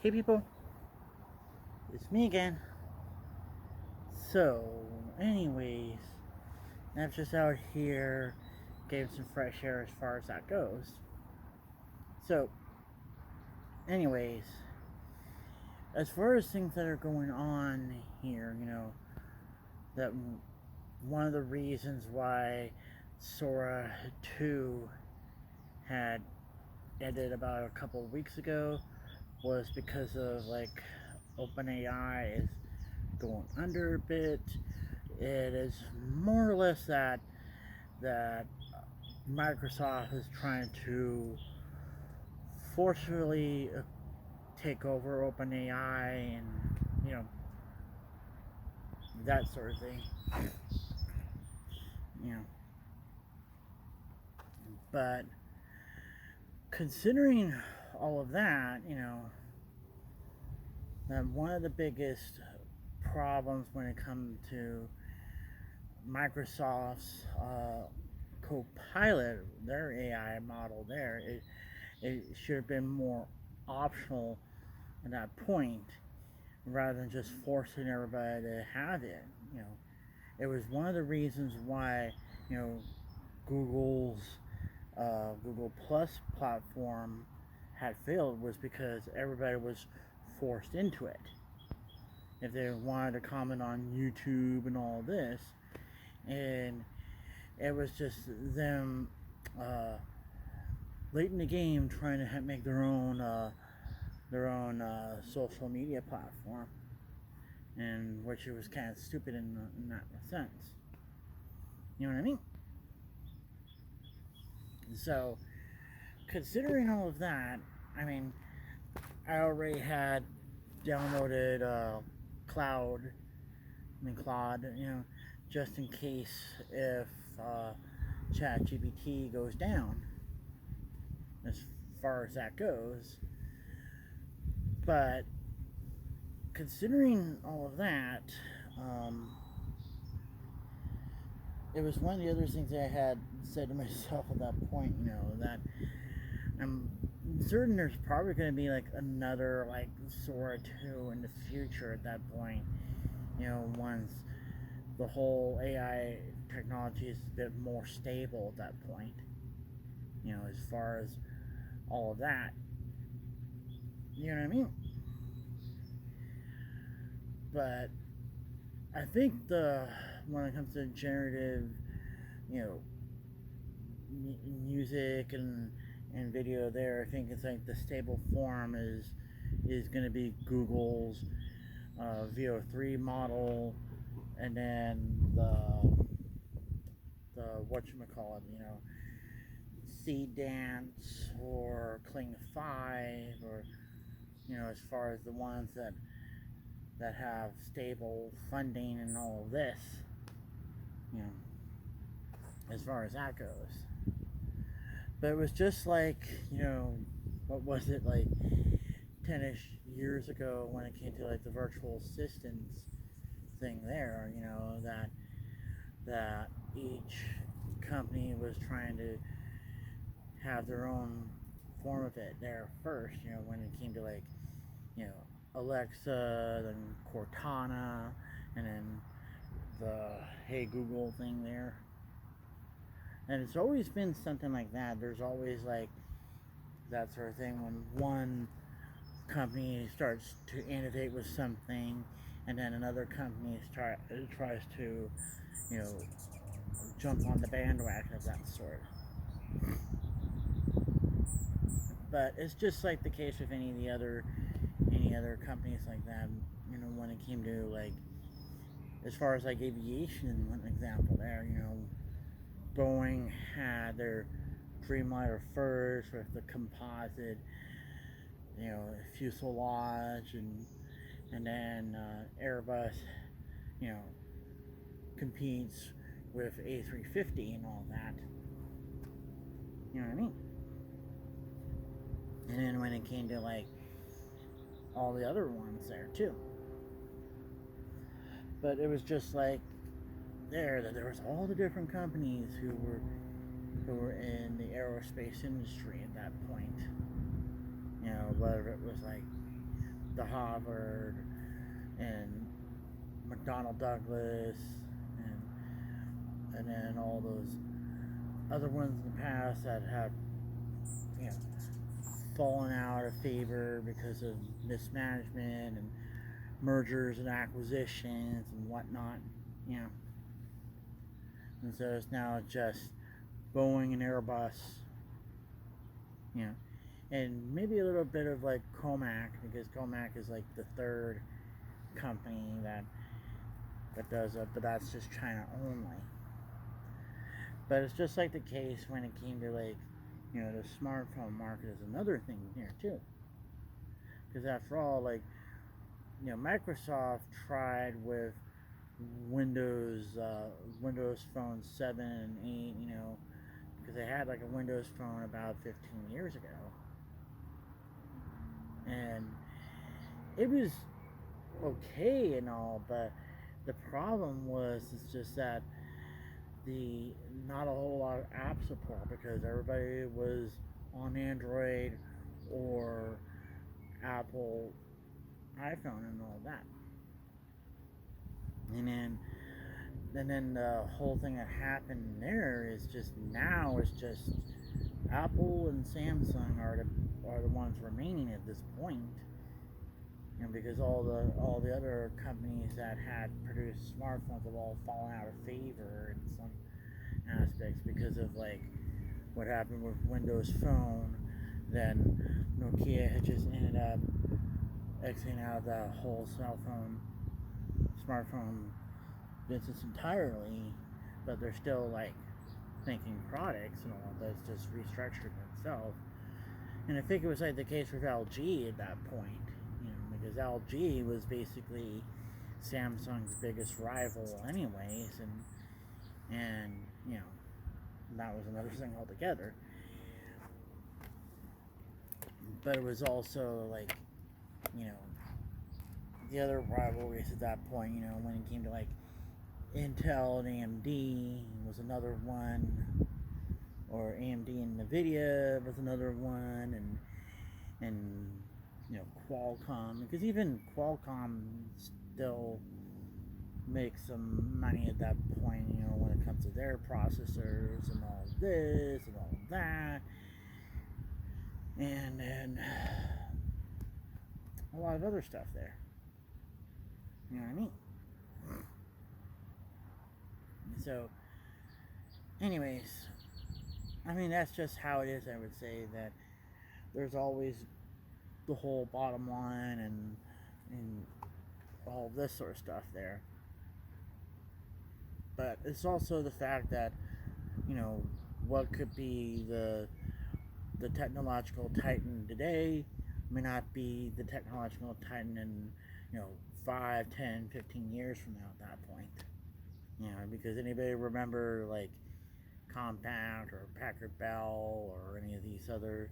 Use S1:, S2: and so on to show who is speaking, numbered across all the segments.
S1: Hey people, it's me again. So, anyways, I'm just out here getting some fresh air as far as that goes. So, anyways, as far as things that are going on here, that one of the reasons why Sora 2 had ended about a couple of weeks ago was because of OpenAI is going under a bit. It is more or less that Microsoft is trying to forcefully take over OpenAI and you know that sort of thing. You know, but considering all of that, that one of the biggest problems when it comes to Microsoft's Copilot, their AI model there, it should have been more optional at that point rather than just forcing everybody to have it. It was one of the reasons why you know Google's Google Plus platform had failed was because everybody was forced into it. If they wanted to comment on YouTube and all this, and it was just them late in the game trying to make their own social media platform, and which it was kind of stupid in that sense. You know what I mean? So, considering all of that, I mean, I already had downloaded Claude, just in case if ChatGPT goes down, as far as that goes. But considering all of that, it was one of the other things I had said to myself at that point, that I'm certain there's probably going to be another Sora 2 in the future at that point, once the whole AI technology is a bit more stable at that point, as far as all of that. You know what I mean? But I think when it comes to generative, you know, music and video there, I think it's the stable form is going to be Google's VO3 model, and then the whatchamacallit, Seed Dance or Kling 5, or as far as the ones that have stable funding and all of this, as far as that goes. But it was just what was it, 10-ish years ago when it came to the virtual assistants thing there, that each company was trying to have their own form of it there first, when it came to Alexa, then Cortana, and then the Hey Google thing there. And it's always been something like that. There's always that sort of thing when one company starts to innovate with something, and then another company tries to, jump on the bandwagon of that sort. But it's just the case with any other companies like that. When it came to as far as aviation, one example there, Boeing had their Dreamliner first with the composite, fuselage, and then Airbus, competes with A350 and all that. You know what I mean? And then when it came to all the other ones there too. But it was just that there was all the different companies who were in the aerospace industry at that point. Whether it was the Harvard and McDonnell Douglas and then all those other ones in the past that had, you know, fallen out of favor because of mismanagement and mergers and acquisitions and whatnot, you know. And so it's now just Boeing and Airbus, you know, and maybe a little bit of like Comac, because Comac is like the third company that does it, but that's just China only. But it's just like the case when it came to, like, you know, the smartphone market is another thing here too. Because after all, like, you know, Microsoft tried with Windows Phone 7 and 8, you know, because they had like a Windows Phone about 15 years ago, and it was okay and all, but the problem was it's just that the not a whole lot of app support because everybody was on Android or Apple iPhone and all that. And then the whole thing that happened there is just now is just Apple and Samsung are the ones remaining at this point. You know, because all the other companies that had produced smartphones have all fallen out of favor in some aspects because of like what happened with Windows Phone. Then Nokia had just ended up exiting out of that whole smartphone business entirely, but they're still like making products and all, but it's just restructuring itself. And I think it was like the case with LG at that point, you know, because LG was basically Samsung's biggest rival anyways, and you know, that was another thing altogether. But it was also like, you know, the other rivalries at that point, you know, when it came to like Intel and AMD was another one, or AMD and Nvidia was another one, and you know, Qualcomm, because even Qualcomm still makes some money at that point, you know, when it comes to their processors and all this and all that, and a lot of other stuff there. You know what I mean? So, anyways, I mean, that's just how it is. I would say that there's always the whole bottom line and all this sort of stuff there. But it's also the fact that, you know, what could be the technological titan today may not be the technological titan in, you know, 5, 10, 15 years from now at that point. You know, because anybody remember like Compaq or Packard Bell or any of these other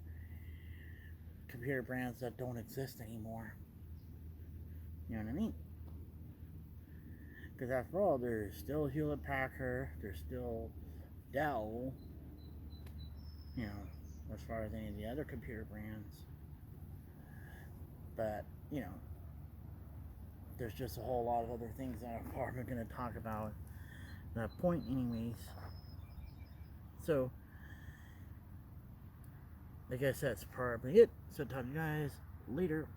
S1: computer brands that don't exist anymore? You know what I mean? Because after all, there's still Hewlett Packard, there's still Dell, you know, as far as any of the other computer brands. But, you know, there's just a whole lot of other things that I'm probably going to talk about at that point anyways. So, I guess that's probably it. So, talk to you guys later.